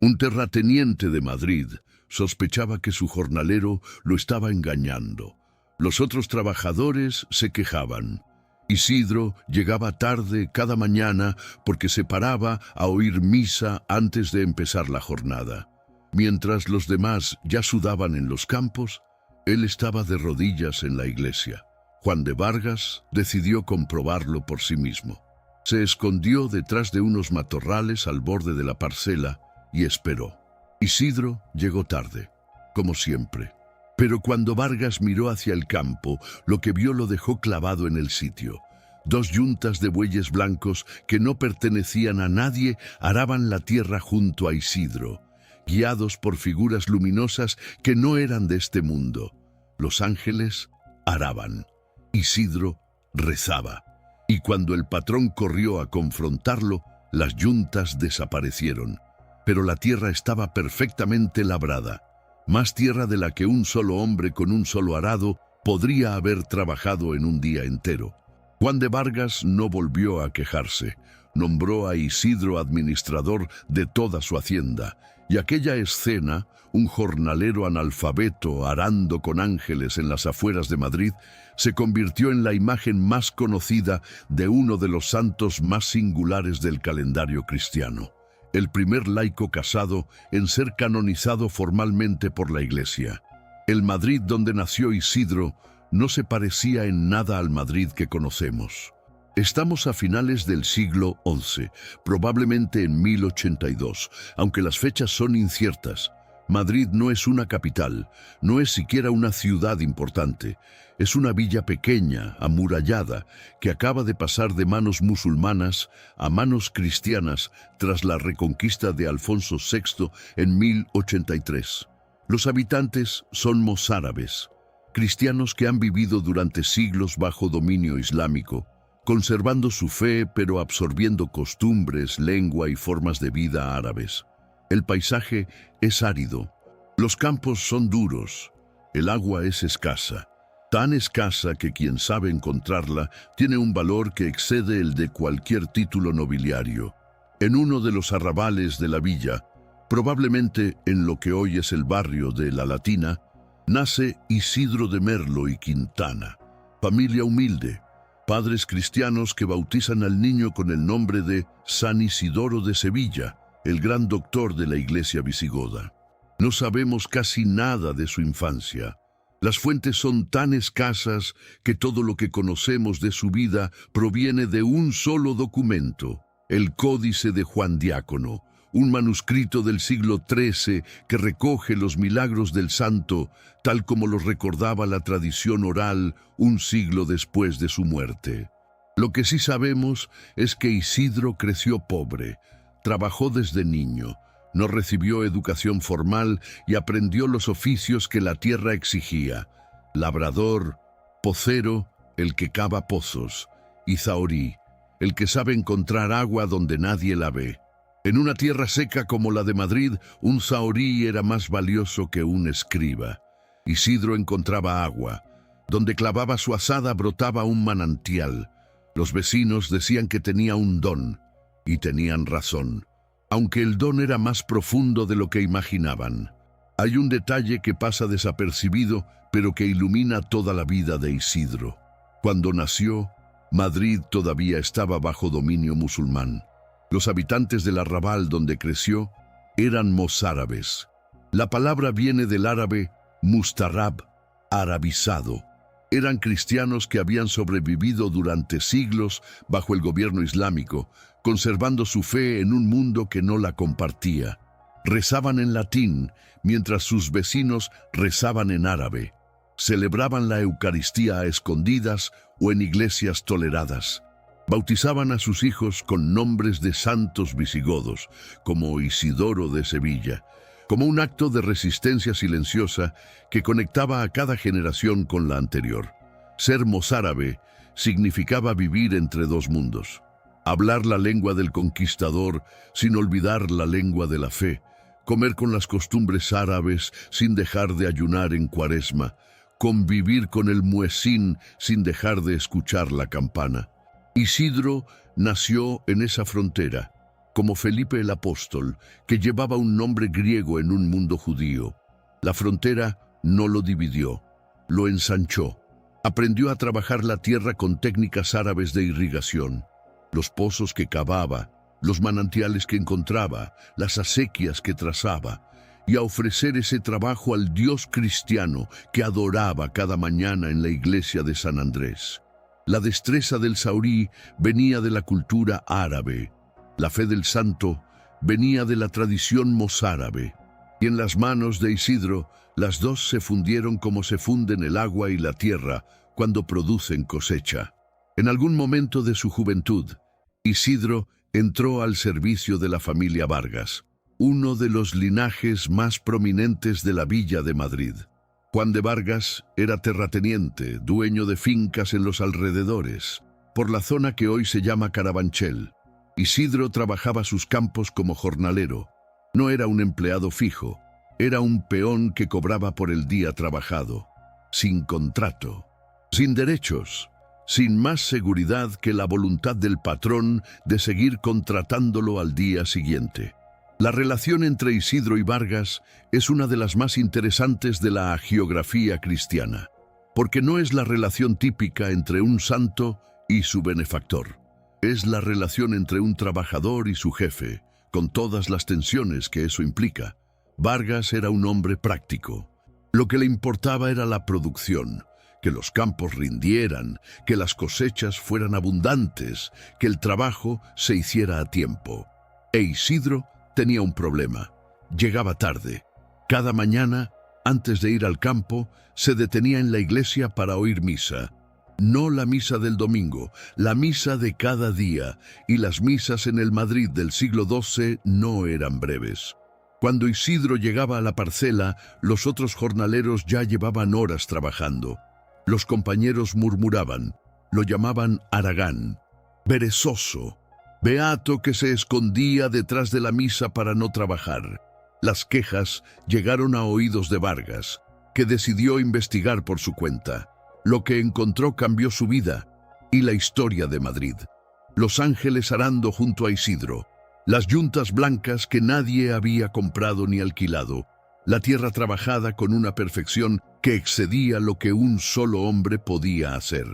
Un terrateniente de Madrid sospechaba que su jornalero lo estaba engañando. Los otros trabajadores se quejaban. Isidro llegaba tarde cada mañana porque se paraba a oír misa antes de empezar la jornada. Mientras los demás ya sudaban en los campos, él estaba de rodillas en la iglesia. Juan de Vargas decidió comprobarlo por sí mismo. Se escondió detrás de unos matorrales al borde de la parcela y esperó. Isidro llegó tarde, como siempre. Pero cuando Vargas miró hacia el campo, lo que vio lo dejó clavado en el sitio. 2 yuntas de bueyes blancos que no pertenecían a nadie araban la tierra junto a Isidro, guiados por figuras luminosas que no eran de este mundo. Los ángeles araban. Isidro rezaba. Y cuando el patrón corrió a confrontarlo, las yuntas desaparecieron. Pero la tierra estaba perfectamente labrada, más tierra de la que un solo hombre con un solo arado podría haber trabajado en un día entero. Juan de Vargas no volvió a quejarse. Nombró a Isidro administrador de toda su hacienda, y aquella escena, un jornalero analfabeto arando con ángeles en las afueras de Madrid, se convirtió en la imagen más conocida de uno de los santos más singulares del calendario cristiano. El primer laico casado en ser canonizado formalmente por la Iglesia. El Madrid donde nació Isidro no se parecía en nada al Madrid que conocemos. Estamos a finales del siglo XI, probablemente en 1082, aunque las fechas son inciertas. Madrid no es una capital, no es siquiera una ciudad importante. Es una villa pequeña, amurallada, que acaba de pasar de manos musulmanas a manos cristianas tras la reconquista de Alfonso VI en 1083. Los habitantes son mozárabes, cristianos que han vivido durante siglos bajo dominio islámico, conservando su fe pero absorbiendo costumbres, lengua y formas de vida árabes. El paisaje es árido, los campos son duros, el agua es escasa, tan escasa que quien sabe encontrarla tiene un valor que excede el de cualquier título nobiliario. En uno de los arrabales de la villa, probablemente en lo que hoy es el barrio de La Latina, nace Isidro de Merlo y Quintana, familia humilde, padres cristianos que bautizan al niño con el nombre de San Isidoro de Sevilla, el gran doctor de la iglesia visigoda. No sabemos casi nada de su infancia. Las fuentes son tan escasas que todo lo que conocemos de su vida proviene de un solo documento, el Códice de Juan Diácono, un manuscrito del siglo XIII que recoge los milagros del santo, tal como los recordaba la tradición oral un siglo después de su muerte. Lo que sí sabemos es que Isidro creció pobre, trabajó desde niño, no recibió educación formal y aprendió los oficios que la tierra exigía: labrador, pocero, el que cava pozos, y zahorí, el que sabe encontrar agua donde nadie la ve. En una tierra seca como la de Madrid, un zahorí era más valioso que un escriba. Isidro encontraba agua. Donde clavaba su azada brotaba un manantial. Los vecinos decían que tenía un don, y tenían razón, aunque el don era más profundo de lo que imaginaban. Hay un detalle que pasa desapercibido, pero que ilumina toda la vida de Isidro. Cuando nació, Madrid todavía estaba bajo dominio musulmán. Los habitantes del arrabal donde creció eran mozárabes. La palabra viene del árabe mustarab, arabizado. Eran cristianos que habían sobrevivido durante siglos bajo el gobierno islámico, conservando su fe en un mundo que no la compartía. Rezaban en latín, mientras sus vecinos rezaban en árabe. Celebraban la Eucaristía a escondidas o en iglesias toleradas. Bautizaban a sus hijos con nombres de santos visigodos, como Isidoro de Sevilla, como un acto de resistencia silenciosa que conectaba a cada generación con la anterior. Ser mozárabe significaba vivir entre dos mundos. Hablar la lengua del conquistador sin olvidar la lengua de la fe, comer con las costumbres árabes sin dejar de ayunar en Cuaresma, convivir con el muezín sin dejar de escuchar la campana. Isidro nació en esa frontera, como Felipe el Apóstol, que llevaba un nombre griego en un mundo judío. La frontera no lo dividió, lo ensanchó. Aprendió a trabajar la tierra con técnicas árabes de irrigación. Los pozos que cavaba, los manantiales que encontraba, las acequias que trazaba, y a ofrecer ese trabajo al Dios cristiano que adoraba cada mañana en la iglesia de San Andrés. La destreza del saurí venía de la cultura árabe. La fe del santo venía de la tradición mozárabe. Y en las manos de Isidro, las dos se fundieron como se funden el agua y la tierra cuando producen cosecha. En algún momento de su juventud, Isidro entró al servicio de la familia Vargas, uno de los linajes más prominentes de la villa de Madrid. Juan de Vargas era terrateniente, dueño de fincas en los alrededores, por la zona que hoy se llama Carabanchel. Isidro trabajaba sus campos como jornalero. No era un empleado fijo, era un peón que cobraba por el día trabajado, sin contrato, sin derechos, sin más seguridad que la voluntad del patrón de seguir contratándolo al día siguiente. La relación entre Isidro y Vargas es una de las más interesantes de la hagiografía cristiana, porque no es la relación típica entre un santo y su benefactor. Es la relación entre un trabajador y su jefe, con todas las tensiones que eso implica. Vargas era un hombre práctico. Lo que le importaba era la producción, que los campos rindieran, que las cosechas fueran abundantes, que el trabajo se hiciera a tiempo. E Isidro tenía un problema. Llegaba tarde. Cada mañana, antes de ir al campo, se detenía en la iglesia para oír misa. No la misa del domingo, la misa de cada día, y las misas en el Madrid del siglo XII no eran breves. Cuando Isidro llegaba a la parcela, los otros jornaleros ya llevaban horas trabajando. Los compañeros murmuraban, lo llamaban haragán, perezoso, beato que se escondía detrás de la misa para no trabajar. Las quejas llegaron a oídos de Vargas, que decidió investigar por su cuenta. Lo que encontró cambió su vida y la historia de Madrid. Los ángeles arando junto a Isidro, las yuntas blancas que nadie había comprado ni alquilado, la tierra trabajada con una perfección que excedía lo que un solo hombre podía hacer.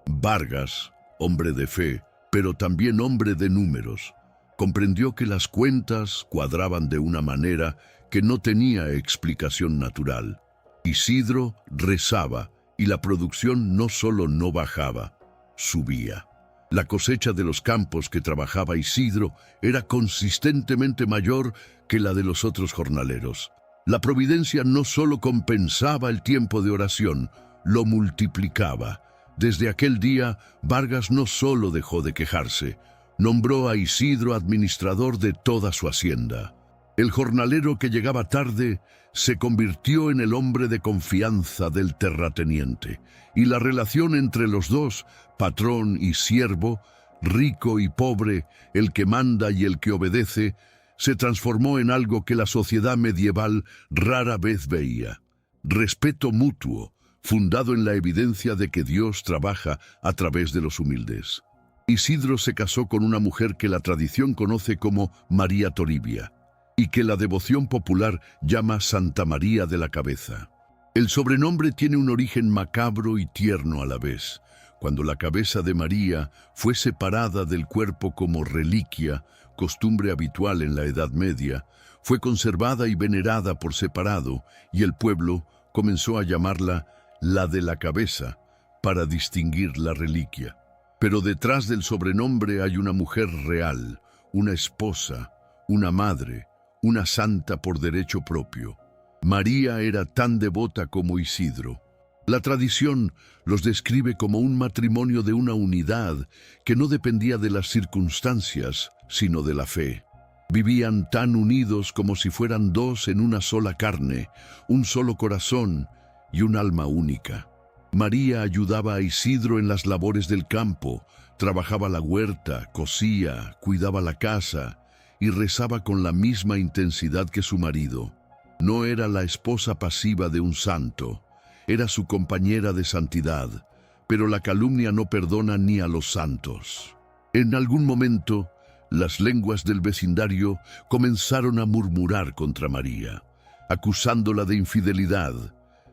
Vargas, hombre de fe, pero también hombre de números, comprendió que las cuentas cuadraban de una manera que no tenía explicación natural. Isidro rezaba y la producción no solo no bajaba, subía. La cosecha de los campos que trabajaba Isidro era consistentemente mayor que la de los otros jornaleros. La providencia no solo compensaba el tiempo de oración, lo multiplicaba. Desde aquel día, Vargas no solo dejó de quejarse, nombró a Isidro administrador de toda su hacienda. El jornalero que llegaba tarde se convirtió en el hombre de confianza del terrateniente, y la relación entre los dos, patrón y siervo, rico y pobre, el que manda y el que obedece, se transformó en algo que la sociedad medieval rara vez veía. Respeto mutuo, fundado en la evidencia de que Dios trabaja a través de los humildes. Isidro se casó con una mujer que la tradición conoce como María Toribia, y que la devoción popular llama Santa María de la Cabeza. El sobrenombre tiene un origen macabro y tierno a la vez. Cuando la cabeza de María fue separada del cuerpo como reliquia, costumbre habitual en la Edad Media, fue conservada y venerada por separado, y el pueblo comenzó a llamarla la de la cabeza, para distinguir la reliquia. Pero detrás del sobrenombre hay una mujer real, una esposa, una madre, una santa por derecho propio. María era tan devota como Isidro. La tradición los describe como un matrimonio de una unidad que no dependía de las circunstancias, sino de la fe. Vivían tan unidos como si fueran dos en una sola carne, un solo corazón y un alma única. María ayudaba a Isidro en las labores del campo, trabajaba la huerta, cosía, cuidaba la casa y rezaba con la misma intensidad que su marido. No era la esposa pasiva de un santo, era su compañera de santidad, pero la calumnia no perdona ni a los santos. En algún momento, Las lenguas del vecindario comenzaron a murmurar contra María, acusándola de infidelidad.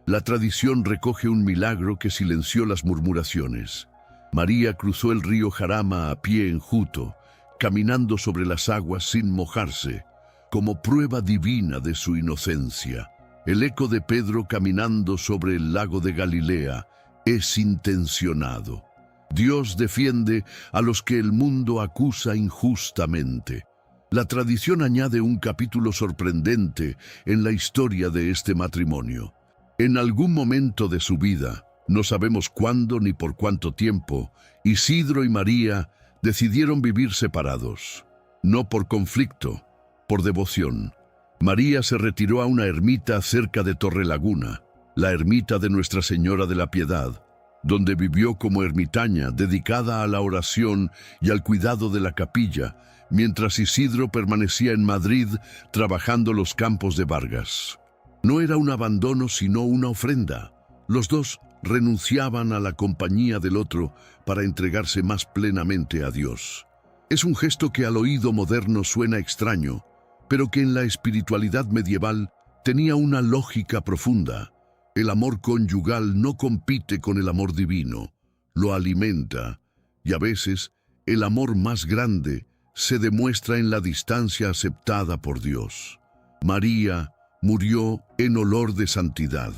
La tradición recoge un milagro que silenció las murmuraciones. María cruzó el río Jarama a pie enjuto, caminando sobre las aguas sin mojarse, como prueba divina de su inocencia. El eco de Pedro caminando sobre el lago de Galilea es intencionado. Dios defiende a los que el mundo acusa injustamente. La tradición añade un capítulo sorprendente en la historia de este matrimonio. En algún momento de su vida, no sabemos cuándo ni por cuánto tiempo, Isidro y María decidieron vivir separados. No por conflicto, por devoción. María se retiró a una ermita cerca de Torrelaguna, la ermita de Nuestra Señora de la Piedad, donde vivió como ermitaña dedicada a la oración y al cuidado de la capilla, mientras Isidro permanecía en Madrid trabajando los campos de Vargas. No era un abandono sino una ofrenda. Los dos renunciaban a la compañía del otro para entregarse más plenamente a Dios. Es un gesto que al oído moderno suena extraño, pero que en la espiritualidad medieval tenía una lógica profunda. El amor conyugal no compite con el amor divino, lo alimenta, y a veces el amor más grande se demuestra en la distancia aceptada por Dios. María murió en olor de santidad.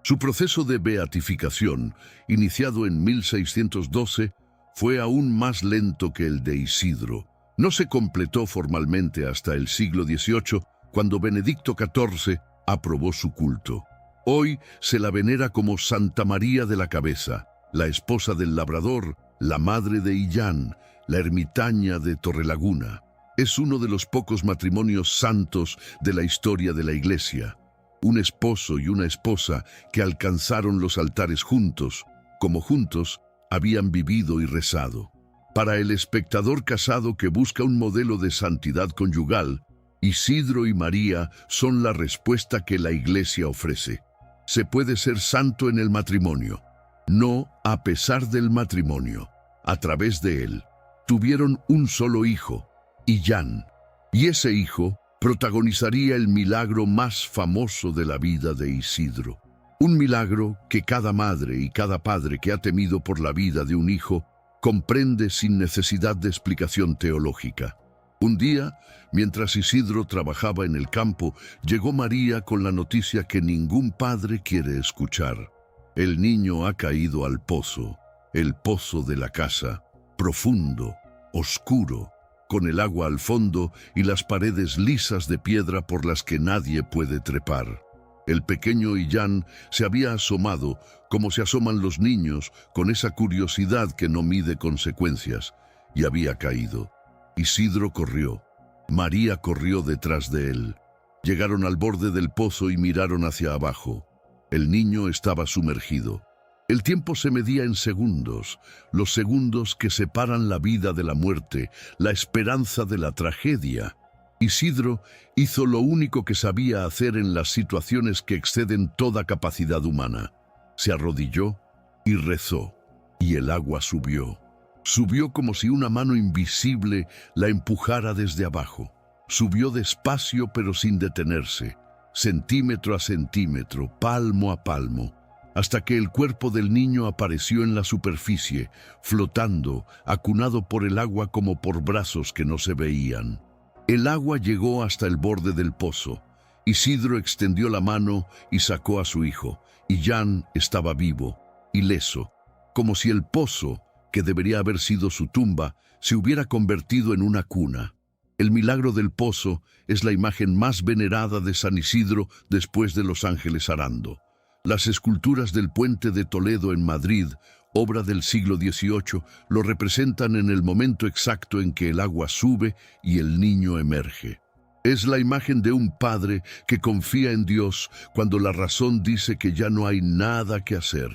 Su proceso de beatificación, iniciado en 1612, fue aún más lento que el de Isidro. No se completó formalmente hasta el siglo XVIII, cuando Benedicto XIV aprobó su culto. Hoy se la venera como Santa María de la Cabeza, la esposa del labrador, la madre de Illán, la ermitaña de Torrelaguna. Es uno de los pocos matrimonios santos de la historia de la Iglesia. Un esposo y una esposa que alcanzaron los altares juntos, como juntos habían vivido y rezado. Para el espectador casado que busca un modelo de santidad conyugal, Isidro y María son la respuesta que la Iglesia ofrece. Se puede ser santo en el matrimonio, no a pesar del matrimonio. A través de él, tuvieron un solo hijo, Illán, y ese hijo protagonizaría el milagro más famoso de la vida de Isidro. Un milagro que cada madre y cada padre que ha temido por la vida de un hijo comprende sin necesidad de explicación teológica. Un día, mientras Isidro trabajaba en el campo, llegó María con la noticia que ningún padre quiere escuchar. El niño ha caído al pozo, el pozo de la casa, profundo, oscuro, con el agua al fondo y las paredes lisas de piedra por las que nadie puede trepar. El pequeño Illán se había asomado, como se asoman los niños, con esa curiosidad que no mide consecuencias, y había caído. Isidro corrió. María corrió detrás de él. Llegaron al borde del pozo y miraron hacia abajo. El niño estaba sumergido. El tiempo se medía en segundos, los segundos que separan la vida de la muerte, la esperanza de la tragedia. Isidro hizo lo único que sabía hacer en las situaciones que exceden toda capacidad humana. Se arrodilló y rezó, y el agua subió. Subió como si una mano invisible la empujara desde abajo. Subió despacio pero sin detenerse, centímetro a centímetro, palmo a palmo, hasta que el cuerpo del niño apareció en la superficie, flotando, acunado por el agua como por brazos que no se veían. El agua llegó hasta el borde del pozo. Isidro extendió la mano y sacó a su hijo. Illán estaba vivo, ileso, como si el pozo, que debería haber sido su tumba, se hubiera convertido en una cuna. El milagro del pozo es la imagen más venerada de San Isidro después de los ángeles arando. Las esculturas del puente de Toledo en Madrid, obra del siglo XVIII, lo representan en el momento exacto en que el agua sube y el niño emerge. Es la imagen de un padre que confía en Dios cuando la razón dice que ya no hay nada que hacer.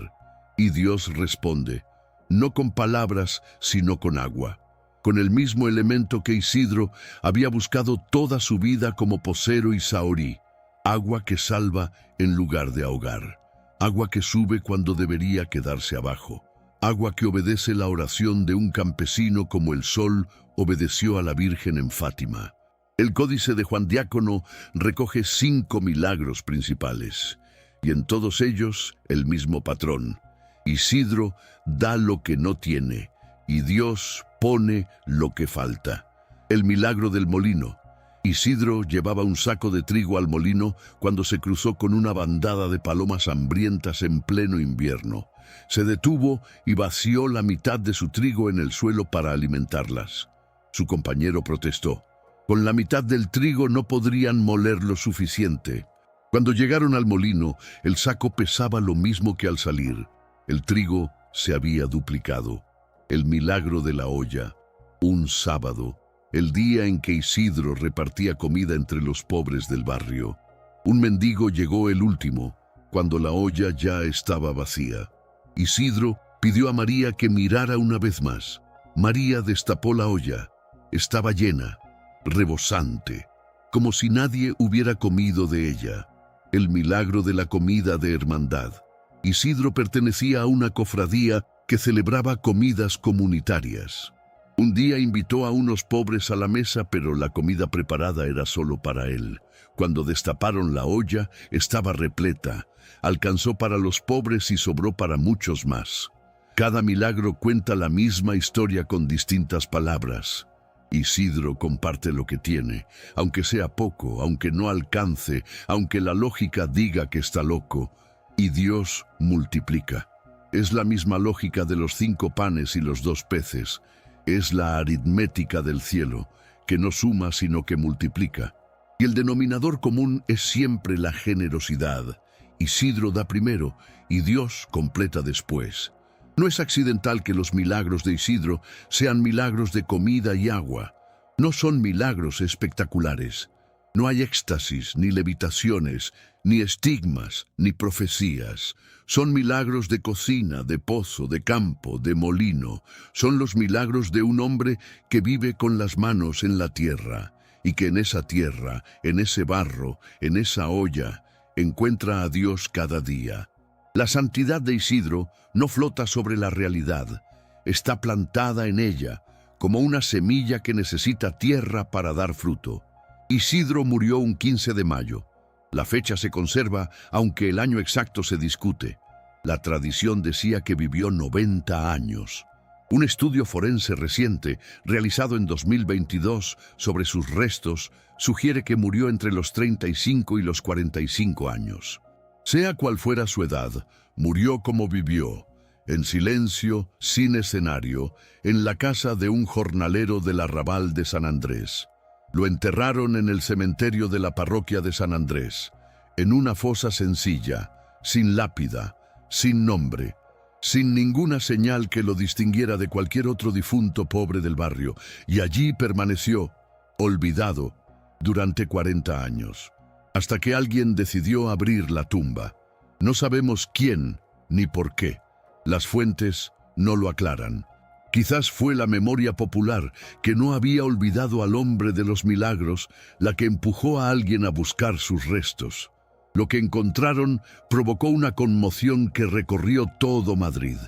Y Dios responde, no con palabras, sino con agua, con el mismo elemento que Isidro había buscado toda su vida como posero y saorí, agua que salva en lugar de ahogar, agua que sube cuando debería quedarse abajo, agua que obedece la oración de un campesino como el sol obedeció a la Virgen en Fátima. El Códice de Juan Diácono recoge 5 milagros principales, y en todos ellos el mismo patrón. Isidro da lo que no tiene, y Dios pone lo que falta. El milagro del molino. Isidro llevaba un saco de trigo al molino cuando se cruzó con una bandada de palomas hambrientas en pleno invierno. Se detuvo y vació la mitad de su trigo en el suelo para alimentarlas. Su compañero protestó. Con la mitad del trigo no podrían moler lo suficiente. Cuando llegaron al molino, el saco pesaba lo mismo que al salir. El trigo se había duplicado. El milagro de la olla. Un sábado, el día en que Isidro repartía comida entre los pobres del barrio. Un mendigo llegó el último, cuando la olla ya estaba vacía. Isidro pidió a María que mirara una vez más. María destapó la olla. Estaba llena, rebosante, como si nadie hubiera comido de ella. El milagro de la comida de hermandad. Isidro pertenecía a una cofradía que celebraba comidas comunitarias. Un día invitó a unos pobres a la mesa, pero la comida preparada era solo para él. Cuando destaparon la olla, estaba repleta. Alcanzó para los pobres y sobró para muchos más. Cada milagro cuenta la misma historia con distintas palabras. Isidro comparte lo que tiene, aunque sea poco, aunque no alcance, aunque la lógica diga que está loco, y Dios multiplica. Es la misma lógica de los 5 panes y los 2 peces. Es la aritmética del cielo, que no suma sino que multiplica. Y el denominador común es siempre la generosidad. Isidro da primero y Dios completa después. No es accidental que los milagros de Isidro sean milagros de comida y agua. No son milagros espectaculares. No hay éxtasis, ni levitaciones, ni estigmas, ni profecías. Son milagros de cocina, de pozo, de campo, de molino. Son los milagros de un hombre que vive con las manos en la tierra, y que en esa tierra, en ese barro, en esa olla, encuentra a Dios cada día. La santidad de Isidro no flota sobre la realidad, está plantada en ella, como una semilla que necesita tierra para dar fruto. Isidro murió un 15 de mayo. La fecha se conserva, aunque el año exacto se discute. La tradición decía que vivió 90 años. Un estudio forense reciente, realizado en 2022 sobre sus restos, sugiere que murió entre los 35 y los 45 años. Sea cual fuera su edad, murió como vivió, en silencio, sin escenario, en la casa de un jornalero del arrabal de San Andrés. Lo enterraron en el cementerio de la parroquia de San Andrés, en una fosa sencilla, sin lápida, sin nombre, sin ninguna señal que lo distinguiera de cualquier otro difunto pobre del barrio, y allí permaneció, olvidado, durante 40 años, hasta que alguien decidió abrir la tumba. No sabemos quién ni por qué. Las fuentes no lo aclaran. Quizás fue la memoria popular, que no había olvidado al hombre de los milagros, la que empujó a alguien a buscar sus restos. Lo que encontraron provocó una conmoción que recorrió todo Madrid.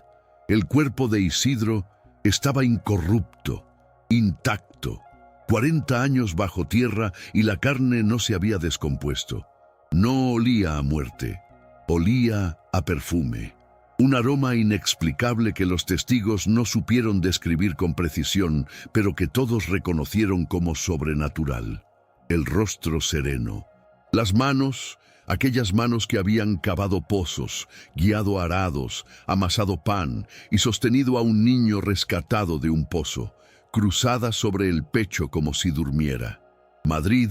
El cuerpo de Isidro estaba incorrupto, intacto, 40 años bajo tierra y la carne no se había descompuesto. No olía a muerte, olía a perfume. Un aroma inexplicable que los testigos no supieron describir con precisión, pero que todos reconocieron como sobrenatural. El rostro sereno. Las manos, aquellas manos que habían cavado pozos, guiado arados, amasado pan y sostenido a un niño rescatado de un pozo, cruzadas sobre el pecho como si durmiera. Madrid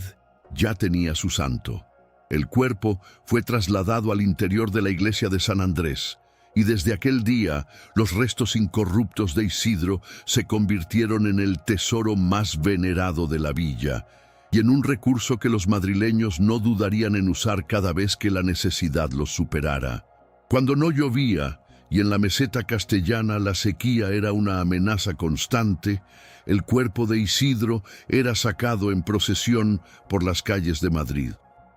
ya tenía su santo. El cuerpo fue trasladado al interior de la iglesia de San Andrés, y desde aquel día los restos incorruptos de Isidro se convirtieron en el tesoro más venerado de la villa, y en un recurso que los madrileños no dudarían en usar cada vez que la necesidad los superara. Cuando no llovía, y en la meseta castellana la sequía era una amenaza constante, el cuerpo de Isidro era sacado en procesión por las calles de Madrid.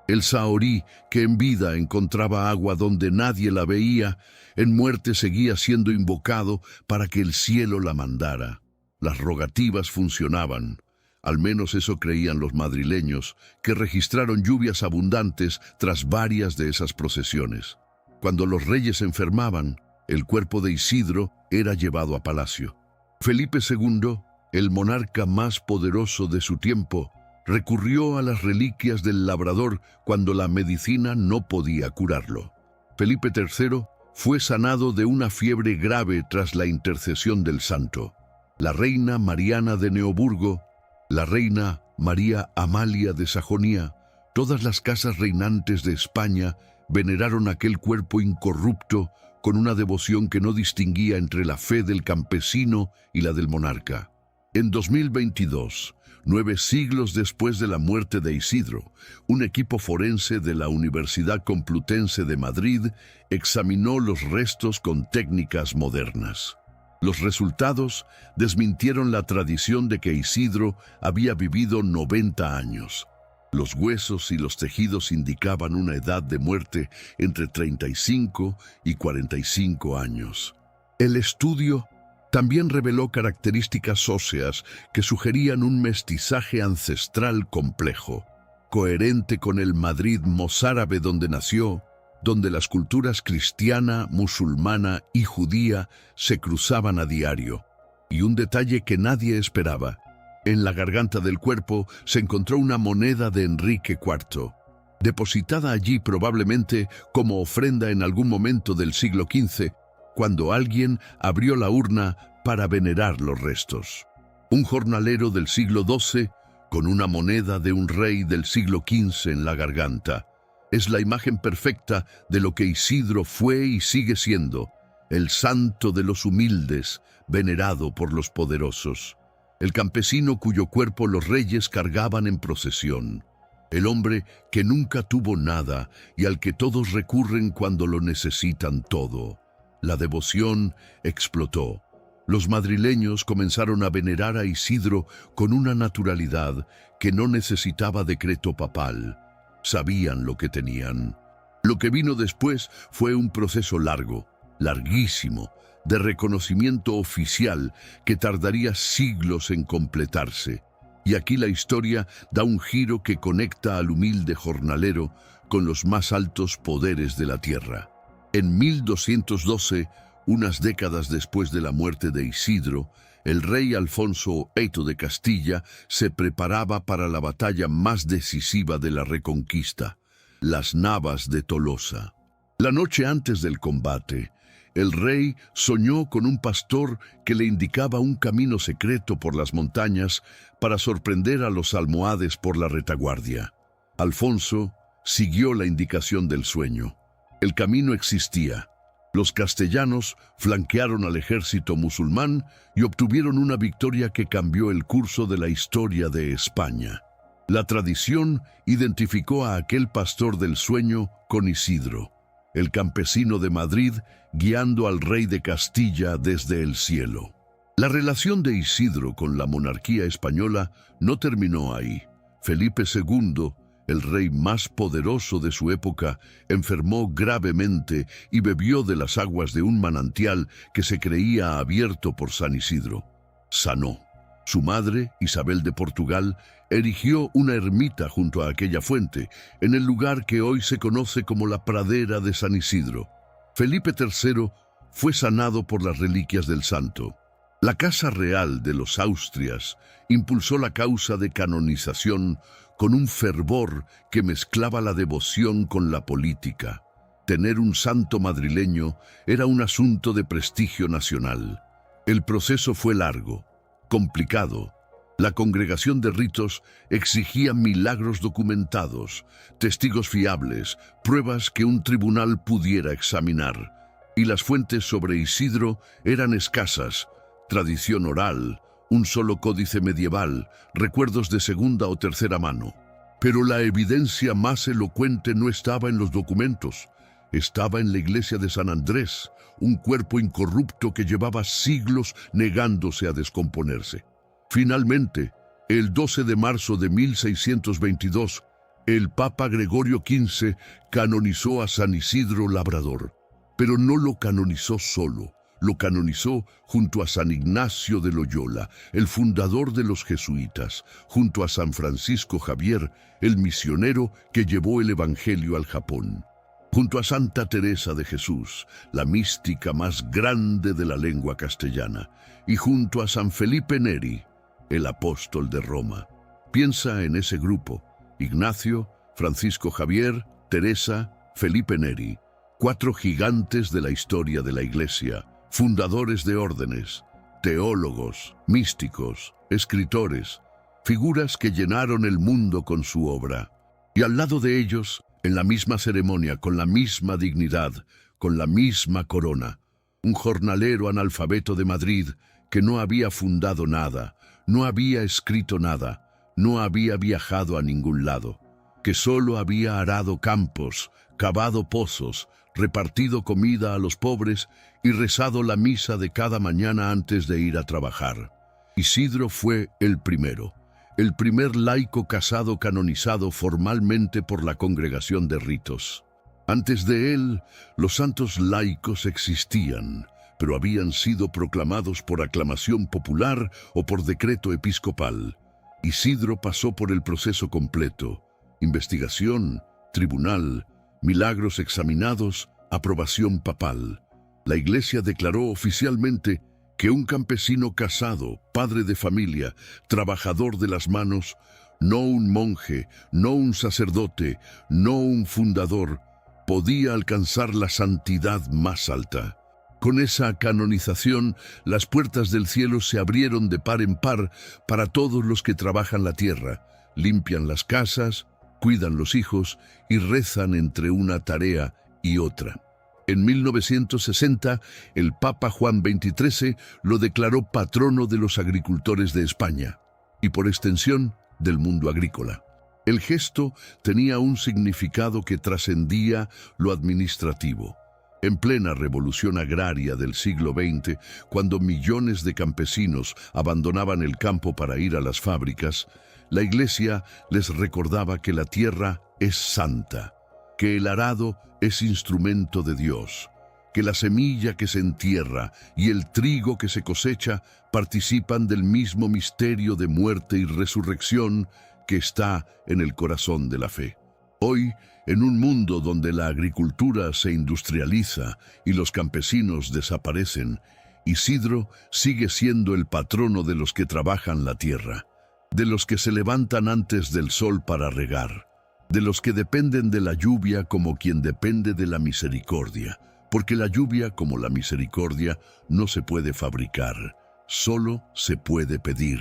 El saorí, que en vida encontraba agua donde nadie la veía, en muerte seguía siendo invocado para que el cielo la mandara. Las rogativas funcionaban. Al menos eso creían los madrileños, que registraron lluvias abundantes tras varias de esas procesiones. Cuando los reyes enfermaban, el cuerpo de Isidro era llevado a palacio. Felipe II, el monarca más poderoso de su tiempo, recurrió a las reliquias del labrador cuando la medicina no podía curarlo. Felipe III fue sanado de una fiebre grave tras la intercesión del santo. La reina Mariana de Neoburgo, la reina María Amalia de Sajonia, todas las casas reinantes de España veneraron aquel cuerpo incorrupto con una devoción que no distinguía entre la fe del campesino y la del monarca. En 2022, 9 siglos después de la muerte de Isidro, un equipo forense de la Universidad Complutense de Madrid examinó los restos con técnicas modernas. Los resultados desmintieron la tradición de que Isidro había vivido 90 años. Los huesos y los tejidos indicaban una edad de muerte entre 35 y 45 años. El estudio también reveló características óseas que sugerían un mestizaje ancestral complejo, coherente con el Madrid mozárabe donde nació, donde las culturas cristiana, musulmana y judía se cruzaban a diario. Y un detalle que nadie esperaba: en la garganta del cuerpo se encontró una moneda de Enrique IV, depositada allí probablemente como ofrenda en algún momento del siglo XV, cuando alguien abrió la urna para venerar los restos. Un jornalero del siglo XII con una moneda de un rey del siglo XV en la garganta. Es la imagen perfecta de lo que Isidro fue y sigue siendo, el santo de los humildes, venerado por los poderosos. El campesino cuyo cuerpo los reyes cargaban en procesión. El hombre que nunca tuvo nada y al que todos recurren cuando lo necesitan todo. La devoción explotó. Los madrileños comenzaron a venerar a Isidro con una naturalidad que no necesitaba decreto papal. Sabían lo que tenían. Lo que vino después fue un proceso largo, larguísimo, de reconocimiento oficial que tardaría siglos en completarse. Y aquí la historia da un giro que conecta al humilde jornalero con los más altos poderes de la tierra. En 1212, unas décadas después de la muerte de Isidro, el rey Alfonso VIII de Castilla se preparaba para la batalla más decisiva de la Reconquista, las Navas de Tolosa. La noche antes del combate, el rey soñó con un pastor que le indicaba un camino secreto por las montañas para sorprender a los almohades por la retaguardia. Alfonso siguió la indicación del sueño. El camino existía. Los castellanos flanquearon al ejército musulmán y obtuvieron una victoria que cambió el curso de la historia de España. La tradición identificó a aquel pastor del sueño con Isidro, el campesino de Madrid guiando al rey de Castilla desde el cielo. La relación de Isidro con la monarquía española no terminó ahí. Felipe II, el rey más poderoso de su época, enfermó gravemente y bebió de las aguas de un manantial que se creía abierto por San Isidro. Sanó. Su madre, Isabel de Portugal, erigió una ermita junto a aquella fuente, en el lugar que hoy se conoce como la Pradera de San Isidro. Felipe III fue sanado por las reliquias del santo. La Casa Real de los Austrias impulsó la causa de canonización con un fervor que mezclaba la devoción con la política. Tener un santo madrileño era un asunto de prestigio nacional. El proceso fue largo, complicado. La congregación de ritos exigía milagros documentados, testigos fiables, pruebas que un tribunal pudiera examinar. Y las fuentes sobre Isidro eran escasas: tradición oral, un solo códice medieval, recuerdos de segunda o tercera mano. Pero la evidencia más elocuente no estaba en los documentos, estaba en la iglesia de San Andrés, un cuerpo incorrupto que llevaba siglos negándose a descomponerse. Finalmente, el 12 de marzo de 1622, El Papa Gregorio XV canonizó a San Isidro Labrador, pero no lo canonizó solo. Lo canonizó junto a San Ignacio de Loyola, el fundador de los jesuitas, junto a San Francisco Javier, el misionero que llevó el Evangelio al Japón, junto a Santa Teresa de Jesús, la mística más grande de la lengua castellana, y junto a San Felipe Neri, el apóstol de Roma. Piensa en ese grupo: Ignacio, Francisco Javier, Teresa, Felipe Neri, 4 gigantes de la historia de la Iglesia, fundadores de órdenes, teólogos, místicos, escritores, figuras que llenaron el mundo con su obra. Y al lado de ellos, en la misma ceremonia, con la misma dignidad, con la misma corona, un jornalero analfabeto de Madrid que no había fundado nada, no había escrito nada, no había viajado a ningún lado, que solo había arado campos, cavado pozos, repartido comida a los pobres y rezado la misa de cada mañana antes de ir a trabajar. Isidro fue el primer laico casado canonizado formalmente por la Congregación de Ritos. Antes de él, los santos laicos existían, pero habían sido proclamados por aclamación popular o por decreto episcopal. Isidro pasó por el proceso completo: investigación, tribunal, milagros examinados, aprobación papal. La Iglesia declaró oficialmente que un campesino casado, padre de familia, trabajador de las manos, no un monje, no un sacerdote, no un fundador, podía alcanzar la santidad más alta. Con esa canonización, las puertas del cielo se abrieron de par en par para todos los que trabajan la tierra, limpian las casas, cuidan los hijos y rezan entre una tarea y otra. En 1960, el Papa Juan XXIII lo declaró patrono de los agricultores de España y, por extensión, del mundo agrícola. El gesto tenía un significado que trascendía lo administrativo. En plena revolución agraria del siglo XX, cuando millones de campesinos abandonaban el campo para ir a las fábricas, la Iglesia les recordaba que la tierra es santa, que el arado es instrumento de Dios, que la semilla que se entierra y el trigo que se cosecha participan del mismo misterio de muerte y resurrección que está en el corazón de la fe. Hoy, en un mundo donde la agricultura se industrializa y los campesinos desaparecen, Isidro sigue siendo el patrono de los que trabajan la tierra, de los que se levantan antes del sol para regar, de los que dependen de la lluvia como quien depende de la misericordia, porque la lluvia, como la misericordia, no se puede fabricar, solo se puede pedir.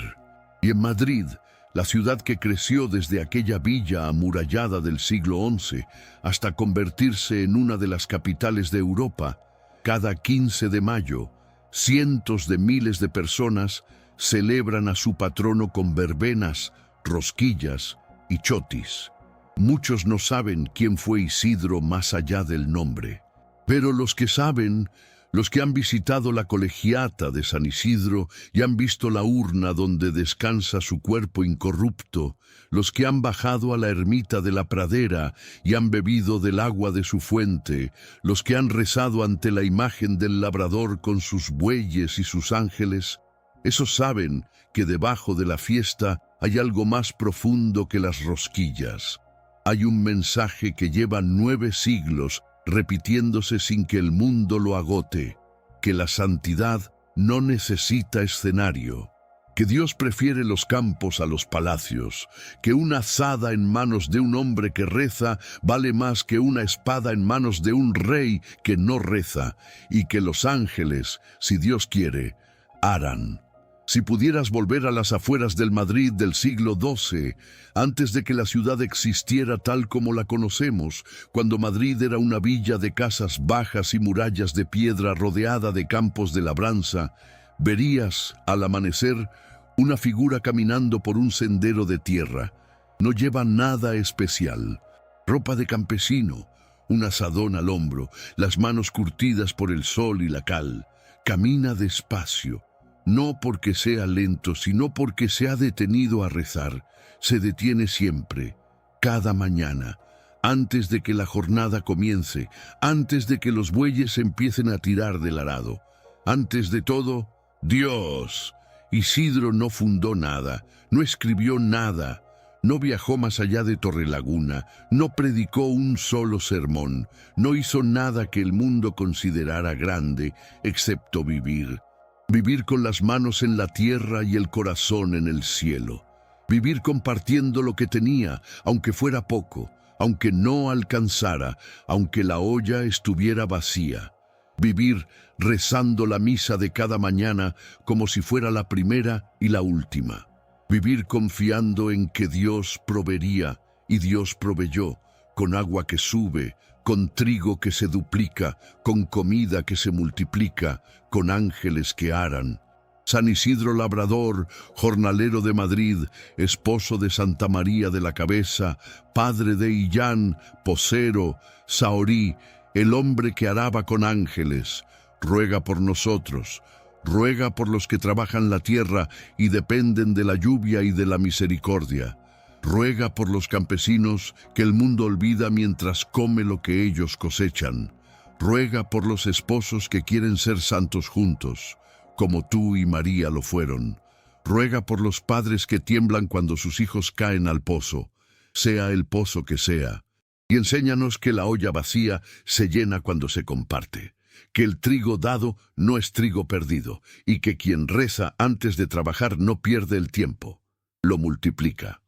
Y en Madrid, la ciudad que creció desde aquella villa amurallada del siglo XI hasta convertirse en una de las capitales de Europa, cada 15 de mayo, cientos de miles de personas celebran a su patrono con verbenas, rosquillas y chotis. Muchos no saben quién fue Isidro más allá del nombre, pero los que saben, los que han visitado la colegiata de San Isidro y han visto la urna donde descansa su cuerpo incorrupto, los que han bajado a la ermita de la pradera y han bebido del agua de su fuente, los que han rezado ante la imagen del labrador con sus bueyes y sus ángeles, esos saben que debajo de la fiesta hay algo más profundo que las rosquillas. Hay un mensaje que lleva 9 siglos repitiéndose sin que el mundo lo agote, que la santidad no necesita escenario, que Dios prefiere los campos a los palacios, que una azada en manos de un hombre que reza vale más que una espada en manos de un rey que no reza, y que los ángeles, si Dios quiere, harán. Si pudieras volver a las afueras del Madrid del siglo XII, antes de que la ciudad existiera tal como la conocemos, cuando Madrid era una villa de casas bajas y murallas de piedra rodeada de campos de labranza, verías, al amanecer, una figura caminando por un sendero de tierra. No lleva nada especial. Ropa de campesino, un azadón al hombro, las manos curtidas por el sol y la cal. Camina despacio. No porque sea lento, sino porque se ha detenido a rezar. Se detiene siempre. cada mañana, antes de que la jornada comience, antes de que los bueyes empiecen a tirar del arado. Antes de todo, Dios. Isidro no fundó nada, no escribió nada, no viajó más allá de Torrelaguna, no predicó un solo sermón, no hizo nada que el mundo considerara grande, excepto vivir. Vivir con las manos en la tierra y el corazón en el cielo. Vivir compartiendo lo que tenía, aunque fuera poco, aunque no alcanzara, aunque la olla estuviera vacía. Vivir rezando la misa de cada mañana como si fuera la primera y la última. Vivir confiando en que Dios proveería, y Dios proveyó, con agua que sube, con trigo que se duplica, con comida que se multiplica, con ángeles que aran. San Isidro Labrador, jornalero de Madrid, esposo de Santa María de la Cabeza, padre de Illán, Posero, Saorí, el hombre que araba con ángeles, ruega por nosotros, ruega por los que trabajan la tierra y dependen de la lluvia y de la misericordia. Ruega por los campesinos que el mundo olvida mientras come lo que ellos cosechan. Ruega por los esposos que quieren ser santos juntos, como tú y María lo fueron. Ruega por los padres que tiemblan cuando sus hijos caen al pozo, sea el pozo que sea. Y enséñanos que la olla vacía se llena cuando se comparte, que el trigo dado no es trigo perdido, y que quien reza antes de trabajar no pierde el tiempo, lo multiplica.